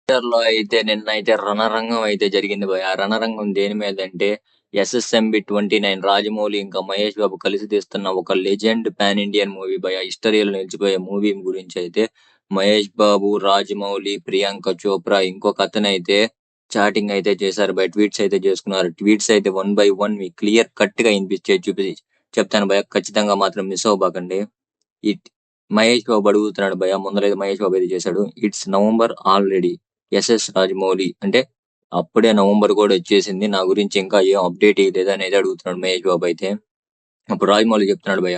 లో అయితే నిన్నైతే రణరంగం అయితే జరిగింది భయ. ఆ రణరంగం దేని మీద అంటే SSMB 29 రాజమౌళి ఇంకా మహేష్ బాబు కలిసి తీస్తున్న ఒక లెజెండ్ పాన్ ఇండియన్ మూవీ భయ. హిస్టరీలో నిలిచిపోయే మూవీ గురించి అయితే మహేష్ బాబు, రాజమౌళి, ప్రియాంక చోప్రా ఇంకొక అతను అయితే చాటింగ్ అయితే చేశారు భయ. ట్వీట్స్ అయితే చేసుకున్నారు. ట్వీట్స్ అయితే one by one me clear cut గా చూపి చెప్తాను భయ. ఖచ్చితంగా మాత్రం మిస్ అవ్వబాకండి. ఇట్ మహేష్ బాబు అడుగుతున్నాడు భయ. ముందరైతే మహేష్ బాబు అయితే చేశాడు. It's November already. రాజమౌళి అంటే అప్పుడే నవంబర్ కూడా వచ్చేసింది, నా గురించి ఇంకా ఏం అప్డేట్ ఇవ్వలేదు అనేది అడుగుతున్నాడు మహేష్ బాబు అయితే. అప్పుడు రాజమౌళి చెప్తున్నాడు భయ,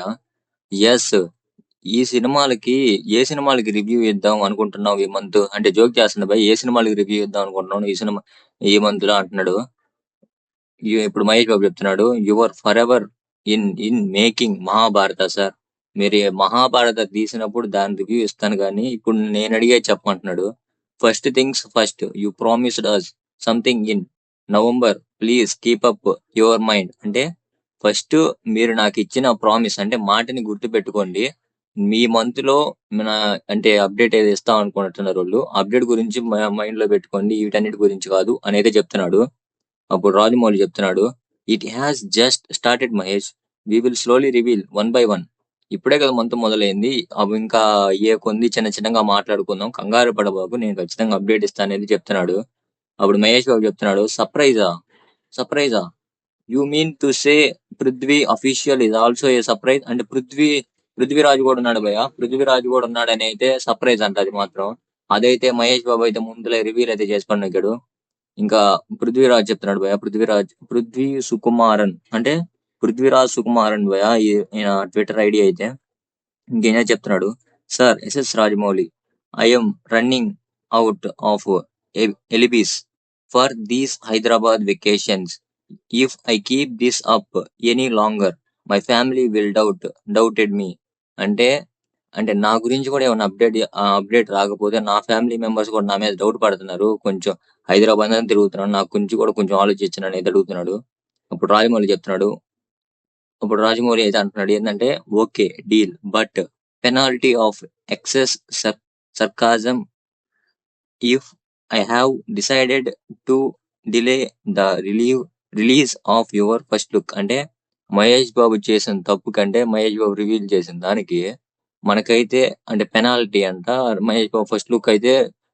ఎస్ ఈ సినిమాలకి ఏ సినిమాలకి రివ్యూ ఇద్దాం అనుకుంటున్నావు ఈ మంత్ అంటే జోక్ చేస్తున్నాడు భయ. ఏ సినిమాలకి రివ్యూ ఇద్దాం అనుకుంటున్నావు ఈ మంత్ లో అంటున్నాడు. ఇప్పుడు మహేష్ బాబు చెప్తున్నాడు, your for ever in making Mahabharata sir. మీరు ఈ మహాభారత తీసినప్పుడు దాని రివ్యూ ఇస్తాను కానీ ఇప్పుడు నేను అడిగే చెప్పమంటున్నాడు. First things first, you promised us something in November, please keep up your mind. అంటే ఫస్ట్ మీరు నాకు ఇచ్చిన ప్రామిస్ అంటే మాటని గుర్తు పెట్టుకోండి. మీ మంత్ లో మన అంటే అప్డేట్ ఏది ఇస్తాం అనుకుంటున్నారు వాళ్ళు, అప్డేట్ గురించి మైండ్ లో పెట్టుకోండి, వీటన్నిటి గురించి కాదు అనేది చెప్తున్నాడు. అప్పుడు రాజమౌళి చెప్తున్నాడు, it has just started Mahesh, we will slowly reveal one by one. ఇప్పుడే కదా మంత్ మొదలైంది, అవి ఇంకా ఏ కొన్ని చిన్న చిన్నగా మాట్లాడుకుందాం, కంగారు పడబాకు, నేను ఖచ్చితంగా అప్డేట్ ఇస్తాను అనేది చెప్తున్నాడు. అప్పుడు మహేష్ బాబు చెప్తున్నాడు, సర్ప్రైజా you mean to say Prithvi official is also a surprise. అంటే పృథ్వీరాజు కూడా ఉన్నాడు భయ. పృథ్వీరాజు కూడా ఉన్నాడని అయితే సర్ప్రైజ్ అంట అది మాత్రం. అదైతే మహేష్ బాబు అయితే ముందులే రివీల్ అయితే చేసి పన్నాడు. ఇంకా పృథ్వీరాజ్ చెప్తున్నాడు భయ, పృథ్వీ సుకుమారన్ అంటే పృథ్వీరాజ్ సుకుమారన్ భయ ఈయన ట్విట్టర్ ఐడి అయితే. ఇంకేనా చెప్తున్నాడు, sir Rajamouli, I'm running out of alibis for these Hyderabad vacations. If I keep this up any longer my family will doubted me. అంటే అంటే నా గురించి కూడా ఏమైనా అప్డేట్ రాకపోతే నా ఫ్యామిలీ మెంబర్స్ కూడా నా మీద డౌట్ పడుతున్నారు. కొంచెం హైదరాబాద్ అని తిరుగుతున్నాడు, నాకు గురించి కూడా కొంచెం ఆలోచించను అనేది అడుగుతున్నాడు. అప్పుడు రాజమౌళి అయితే అంటున్నాడు ఏంటంటే, okay deal, but penalty of excess sarcasm if I have decided to delay the release of your first look. అంటే మహేష్ బాబు చేసిన తప్పు కంటే మహేష్ బాబు రివీల్ చేసిన దానికి మనకైతే అంటే పెనాల్టీ అంట. మహేష్ బాబు ఫస్ట్ లుక్ అయితే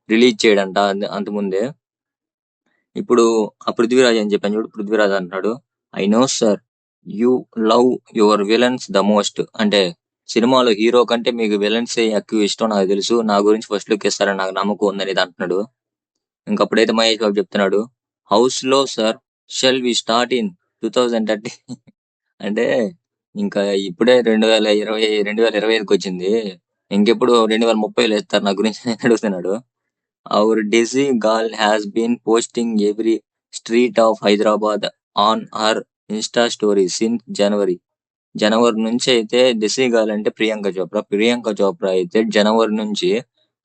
రిలీజ్ చేయడంట అంతకుముందే. ఇప్పుడు ఆ పృథ్వీరాజ్ అని చెప్పాను చూడు, పృథ్వీరాజ్ అంటున్నాడు, I know sir you love your villains the most. అంటే సినిమాలో హీరో కంటే మీకు విలన్స్ ఎక్కువ ఇష్టం నాకు తెలుసు, నా గురించి ఫస్ట్ లుక్ ఇస్తారని నాకు నమ్మకం ఉందనేది అంటున్నాడు. ఇంకప్పుడైతే మహేష్ బాబు చెప్తున్నాడు, హౌస్ లో sir shall we start in 2030. అంటే ఇంకా ఇప్పుడే 2025కి వచ్చింది, ఇంకెప్పుడు 2030లో ఇస్తారు నా గురించి అని అడుగుతున్నాడు. Our dizzy girl has been posting every street of Hyderabad on her Insta story since January నుంచి అయితే డిజీ గర్ల్ అంటే ప్రియాంక చోప్రా అయితే జనవరి నుంచి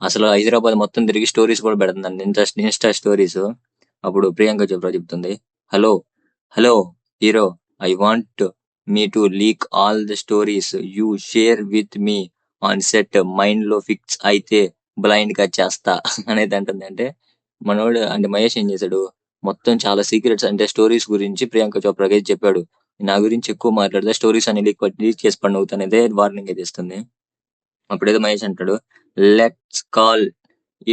అసలు హైదరాబాద్ మొత్తం తిరిగి స్టోరీస్ కూడా పెడుతుందండి, ఇన్స్టా స్టోరీస్. అప్పుడు ప్రియాంక చోప్రా చెప్తుంది, hello hello hero, I want me to leak all the stories you share with me on set, mind లో ఫిక్స్ అయితే బ్లైండ్ గా చేస్తా అనేది అంటుంది. అంటే మనోడు అంటే మహేష్ ఏం చేశాడు, మొత్తం చాలా సీక్రెట్స్ అంటే స్టోరీస్ గురించి ప్రియాంక చోప్రాకి అయితే చెప్పాడు. నా గురించి ఎక్కువ మాట్లాడితే స్టోరీస్ అని లీక్ చేసి పండుగుతానైతే వార్నింగ్ అయితే ఇస్తుంది. అప్పుడేదో మహేష్ అంటాడు, let's call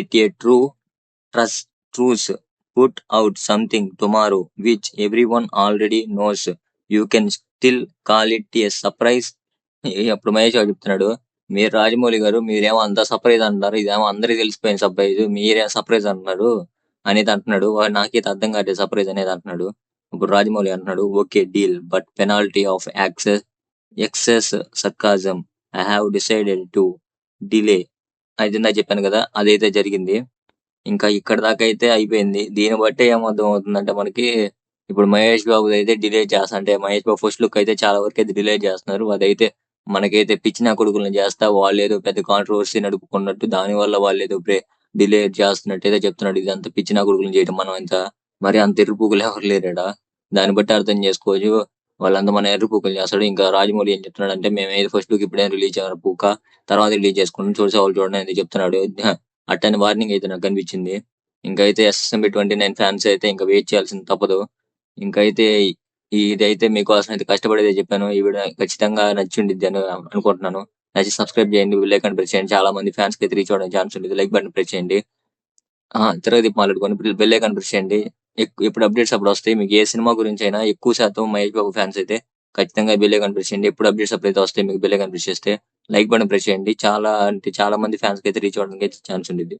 it A ట్రూస్ put out something tomorrow which every one already nose, you can still call it a surprise. అప్పుడు మహేష్ బాబు చెప్తున్నాడు, మీరు రాజమౌళి గారు మీరేమో అంతా సర్ప్రైజ్ అంటున్నారు, ఇదేమో అందరికి తెలిసిపోయిన సర్ప్రైజ్, మీరేం సర్ప్రైజ్ అంటున్నారు అనేది అంటున్నాడు. నాకైతే అర్థం కాలేదు సర్ప్రైజ్ అనేది అంటున్నాడు. ఇప్పుడు రాజమౌళి అంటున్నాడు, okay deal, but penalty of excess sarcasm I have decided to delay. అది ఇందా చెప్పాను కదా, అదైతే జరిగింది. ఇంకా ఇక్కడ దాకా అయితే అయిపోయింది. దీన్ని బట్టి ఏమర్థం అవుతుందంటే మనకి, ఇప్పుడు మహేష్ బాబు అయితే డిలే చేస్తా అంటే మహేష్ బాబు ఫస్ట్ లుక్ అయితే చాలా వరకు అయితే డిలే చేస్తున్నారు. అదైతే మనకైతే పిచ్చిన కొడుకులను చేస్తా వాళ్ళు ఏదో పెద్ద కాంట్రవర్సీ నడుపుకున్నట్టు దాని వల్ల వాళ్ళు ఏదో డిలే చేస్తున్నట్టు అయితే చెప్తున్నాడు. ఇది అంత పిచ్చిన కొడుకులను చేయడం మనం అంత మరి అంత ఎరుపుకులు ఎవరు లేరాడా, దాన్ని బట్టి అర్థం చేసుకోవచ్చు వాళ్ళంతా మన ఎరుపుకులు చేస్తాడు. ఇంకా రాజమౌళి ఏం చెప్తున్నాడు అంటే, మేము ఏదో ఫస్ట్ లుక్ ఇప్పుడే రిలీజ్ చేయాలి పూక తర్వాత రిలీజ్ చేసుకుంటాం, చూసే వాళ్ళు చూడండి అని చెప్తున్నాడు. అట్టని వార్నింగ్ అయితే నాకు కనిపించింది. ఇంకైతే ఎస్ఎస్ఎంబి 29 ఫ్యాన్స్ అయితే ఇంకా వెయిట్ చేయాల్సింది తప్పదు. ఇంకైతే ఇదైతే మీకోసం అయితే కష్టపడేదే చెప్పాను. ఈ వీడియో ఖచ్చితంగా నచ్చి ఉండిద్ది అని అనుకుంటున్నాను. నచ్చి సబ్స్క్రైబ్ చేయండి, బెల్ ఐకాన్ ప్రెస్ చేయండి. చాలా మంది ఫ్యాన్స్ కి అయితే రీచ్ అవ్వడానికి ఛాన్స్ ఉంటుంది. లైక్ బటన్ ప్రెస్ చేయండి. తిరగతిప్పి మాట్లాడుకొని బెల్ ఐకాన్ ప్రెస్ చేయండి. ఎప్పుడు అప్డేట్స్ అప్పుడు వస్తాయి. మీకు ఏ సినిమా గురించి అయినా ఎక్కువ శాతం మహేష్ బాబు ఫ్యాన్స్ అయితే ఖచ్చితంగా బెల్ ఐకాన్ ప్రెస్ చేయండి. ఎప్పుడు అప్డేట్స్ అప్పుడైతే వస్తాయి మీకు బెల్ ఐకాన్ ప్రెస్ చేస్తే. లైక్ బటన్ ప్రెస్ చేయండి. చాలా అంటే చాలా మంది ఫ్యాన్స్ కి అయితే రీచ్ అవ్వడానికి అయితే ఛాన్స్ ఉంటుంది.